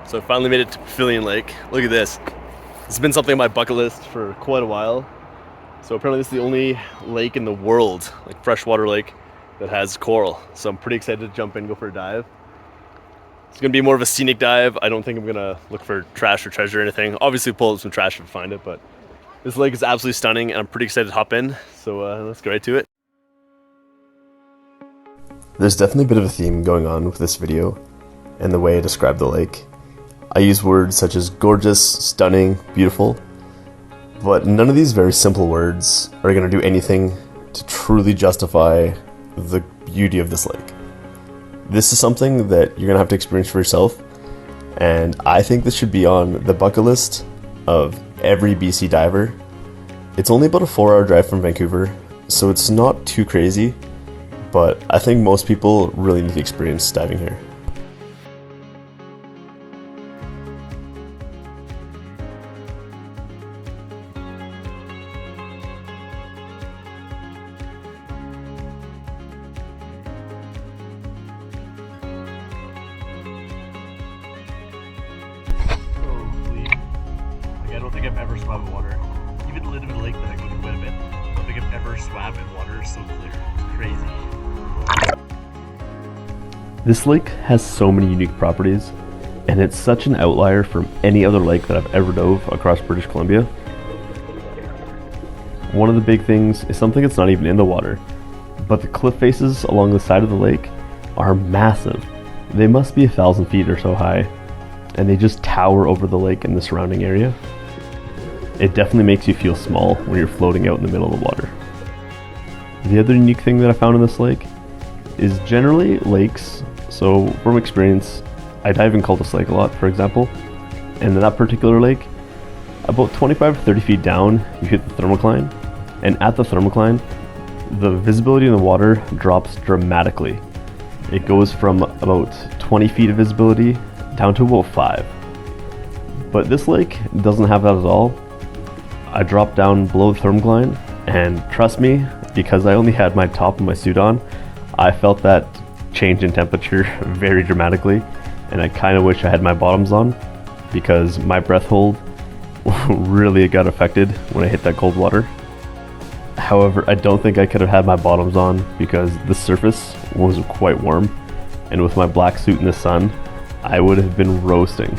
So I finally made it to Pavilion Lake. Look at this. It's been something on my bucket list for quite a while. So apparently this is the only lake in the world, like freshwater lake, that has coral. So I'm pretty excited to jump in and go for a dive. It's gonna be more of a scenic dive. I don't think I'm gonna look for trash or treasure or anything. Obviously pull up some trash if I find it, but this lake is absolutely stunning and I'm pretty excited to hop in. So let's get right to it. There's definitely a bit of a theme going on with this video and the way I describe the lake. I use words such as gorgeous, stunning, beautiful, but none of these very simple words are going to do anything to truly justify the beauty of this lake. This is something that you're going to have to experience for yourself, and I think this should be on the bucket list of every BC diver. It's only about a 4-hour drive from Vancouver, so it's not too crazy, but I think most people really need to experience diving here. I don't think I've ever swam in water. Even the little bit of lake that I go to quite a bit. I don't think I've ever swam in water so clear. It's crazy. This lake has so many unique properties, and it's such an outlier from any other lake that I've ever dove across British Columbia. One of the big things is something that's not even in the water, but the cliff faces along the side of the lake are massive. They must be 1,000 feet or so high, and they just tower over the lake and the surrounding area. It definitely makes you feel small when you're floating out in the middle of the water. The other unique thing that I found in this lake is generally lakes, so from experience, I dive in Cultus Lake a lot, for example, and in that particular lake, about 25 to 30 feet down, you hit the thermocline, and at the thermocline, the visibility in the water drops dramatically. It goes from about 20 feet of visibility down to about 5. But this lake doesn't have that at all. I dropped down below the thermocline, and trust me, because I only had my top and my suit on, I felt that change in temperature very dramatically, and I kind of wish I had my bottoms on, because my breath hold really got affected when I hit that cold water. However, I don't think I could have had my bottoms on because the surface was quite warm, and with my black suit in the sun, I would have been roasting.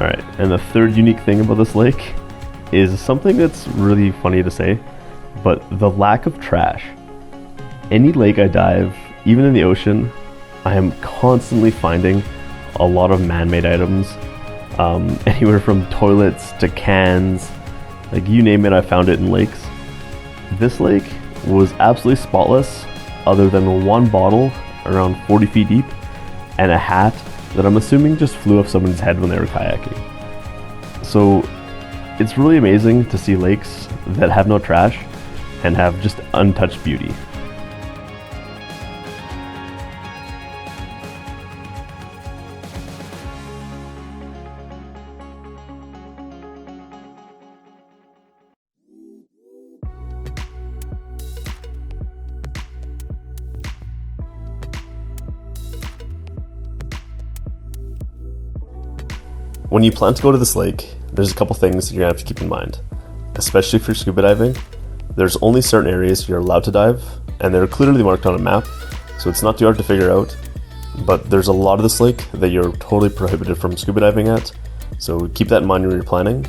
Alright, and the third unique thing about this lake is something that's really funny to say, but the lack of trash. Any lake I dive, even in the ocean, I am constantly finding a lot of man-made items, anywhere from toilets to cans, like you name it, I found it in lakes. This lake was absolutely spotless, other than one bottle around 40 feet deep and a hat that I'm assuming just flew off someone's head when they were kayaking. So it's really amazing to see lakes that have no trash and have just untouched beauty. When you plan to go to this lake, there's a couple things that you're gonna have to keep in mind. Especially for scuba diving, there's only certain areas you're allowed to dive, and they're clearly marked on a map, so it's not too hard to figure out. But there's a lot of this lake that you're totally prohibited from scuba diving at, so keep that in mind when you're planning.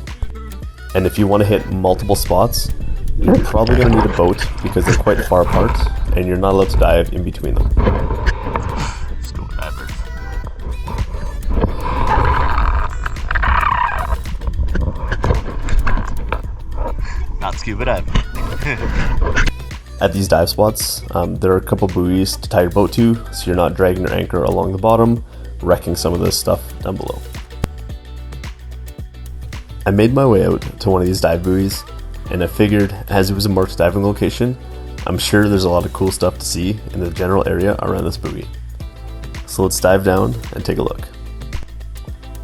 And if you want to hit multiple spots, you're probably gonna need a boat because they're quite far apart, and you're not allowed to dive in between them. Scuba divers. Not scuba diving. At these dive spots, there are a couple buoys to tie your boat to, so you're not dragging your anchor along the bottom, wrecking some of this stuff down below. I made my way out to one of these dive buoys, and I figured, as it was a marked diving location, I'm sure there's a lot of cool stuff to see in the general area around this buoy. So let's dive down and take a look.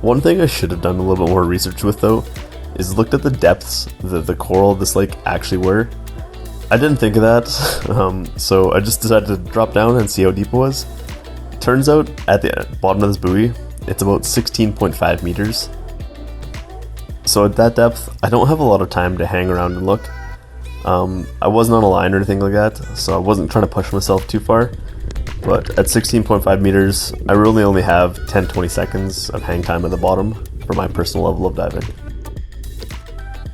One thing I should have done a little bit more research with though, is looked at the depths that the coral of this lake actually were. I didn't think of that, so I just decided to drop down and see how deep it was. Turns out, at the bottom of this buoy, it's about 16.5 meters. So at that depth, I don't have a lot of time to hang around and look. I wasn't on a line or anything like that, so I wasn't trying to push myself too far. But at 16.5 meters, I really only have 10-20 seconds of hang time at the bottom for my personal level of diving.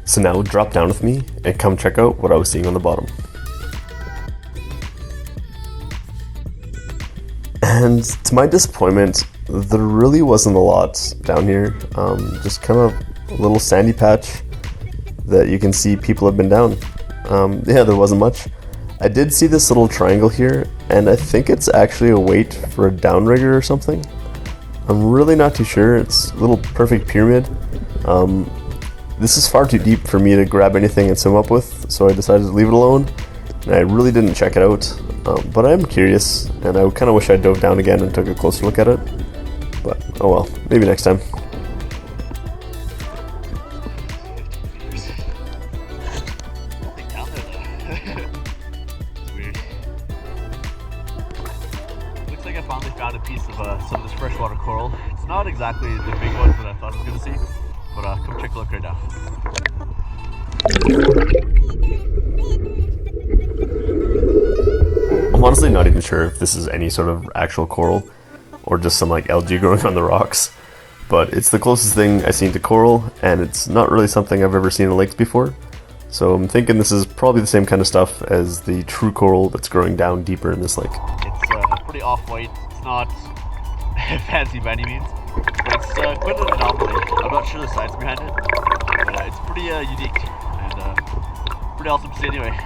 So now drop down with me and come check out what I was seeing on the bottom. And to my disappointment, there really wasn't a lot down here. Just kind of a little sandy patch that you can see people have been down. Yeah, there wasn't much. I did see this little triangle here, and I think it's actually a weight for a downrigger or something. I'm really not too sure. It's a little perfect pyramid. This is far too deep for me to grab anything and swim up with, so I decided to leave it alone. And I really didn't check it out, but I am curious, and I kind of wish I dove down again and took a closer look at it. But oh well, maybe next time. It's weird. Looks like I finally found a piece of some of this freshwater coral. It's not exactly the big ones that I thought I was going to see, but come take a look right now. I'm honestly not even sure if this is any sort of actual coral or just some like algae growing on the rocks, but it's the closest thing I've seen to coral, and it's not really something I've ever seen in lakes before. So I'm thinking this is probably the same kind of stuff as the true coral that's growing down deeper in this lake. It's pretty off-white. It's not fancy by any means, but it's quite an anomaly. I'm not sure the science behind it, but it's pretty unique and pretty awesome to see anyway.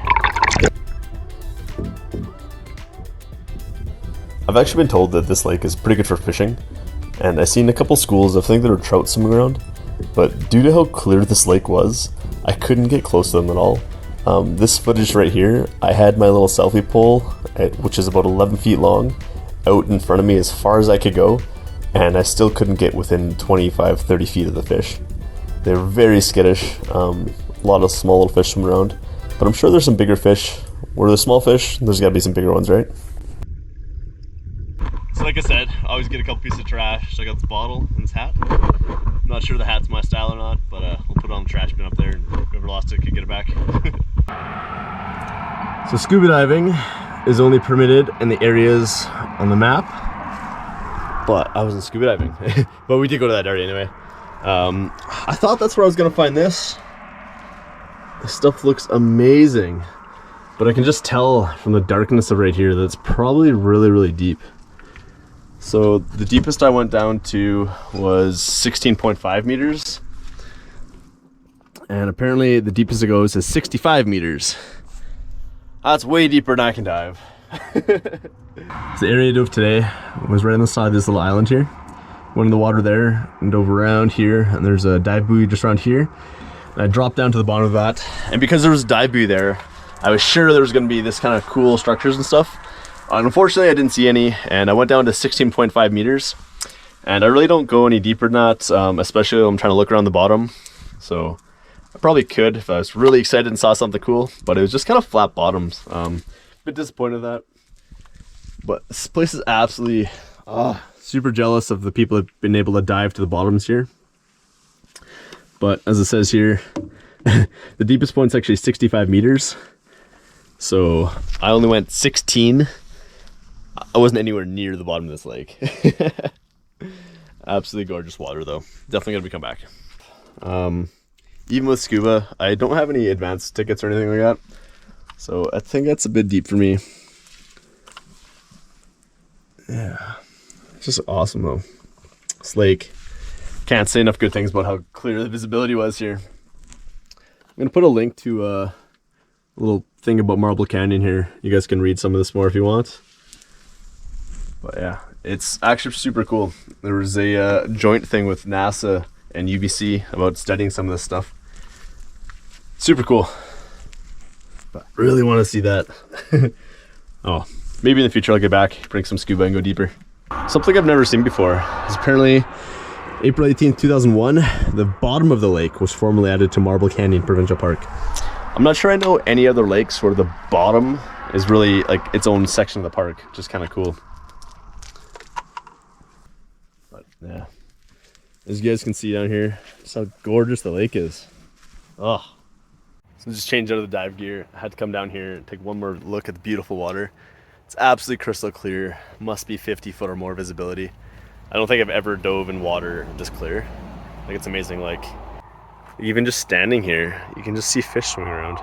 I've actually been told that this lake is pretty good for fishing, and I've seen a couple schools. I think there were trout swimming around, but due to how clear this lake was, I couldn't get close to them at all. This footage right here, I had my little selfie pole, which is about 11 feet long, out in front of me as far as I could go, and I still couldn't get within 25-30 feet of the fish. They were very skittish, a lot of small little fish swimming around, but I'm sure there's some bigger fish. Where there's small fish, there's gotta be some bigger ones, right? So like I said, I always get a couple pieces of trash. So I got this bottle and this hat. I'm not sure the hat's my style or not, but we'll put it on the trash bin up there, and whoever lost it can get it back. So scuba diving is only permitted in the areas on the map, but I wasn't scuba diving. But we did go to that area anyway. I thought that's where I was gonna find this. This stuff looks amazing, but I can just tell from the darkness of right here that it's probably really, really deep. So the deepest I went down to was 16.5 meters. And apparently the deepest it goes is 65 meters. That's way deeper than I can dive. So the area I dove today was right on the side of this little island here. Went in the water there and dove around here, and there's a dive buoy just around here. And I dropped down to the bottom of that. And because there was a dive buoy there, I was sure there was gonna be this kind of cool structures and stuff. Unfortunately, I didn't see any, and I went down to 16.5 meters, and I really don't go any deeper than that, especially when I'm trying to look around the bottom. So I probably could if I was really excited and saw something cool, but it was just kind of flat bottoms. A bit disappointed in that, but this place is absolutely super jealous of the people that have been able to dive to the bottoms here. But as it says here, the deepest point's actually 65 meters. So I only went 16. I wasn't anywhere near the bottom of this lake. Absolutely gorgeous water though. Definitely gonna come back. Even with scuba, I don't have any advanced tickets or anything like that. So I think that's a bit deep for me. Yeah, it's just awesome though. This lake, can't say enough good things about how clear the visibility was here. I'm gonna put a link to a little thing about Marble Canyon here. You guys can read some of this more if you want. But yeah, it's actually super cool. There was a joint thing with NASA and UBC about studying some of this stuff. Super cool. But really want to see that. Oh, maybe in the future I'll get back, bring some scuba and go deeper. Something I've never seen before is apparently April 18th, 2001, the bottom of the lake was formally added to Marble Canyon Provincial Park. I'm not sure I know any other lakes where the bottom is really like its own section of the park, which is kind of cool. But yeah. As you guys can see down here, just how gorgeous the lake is. Oh. So just changed out of the dive gear. I had to come down here and take one more look at the beautiful water. It's absolutely crystal clear. Must be 50 foot or more visibility. I don't think I've ever dove in water this clear. Like, it's amazing. Like, even just standing here, you can just see fish swimming around.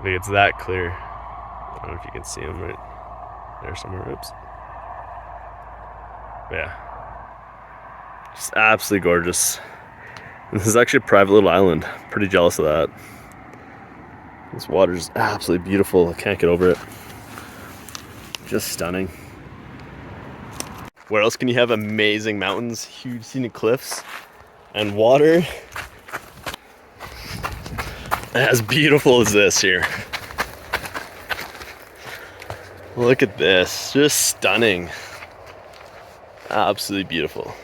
Like, it's that clear. I don't know if you can see them right there somewhere. Oops. But yeah. Just absolutely gorgeous. This is actually a private little island. Pretty jealous of that. This water's absolutely beautiful. I can't get over it. Just stunning. Where else can you have amazing mountains, huge scenic cliffs, and water as beautiful as this here? Look at this, just stunning. Absolutely beautiful.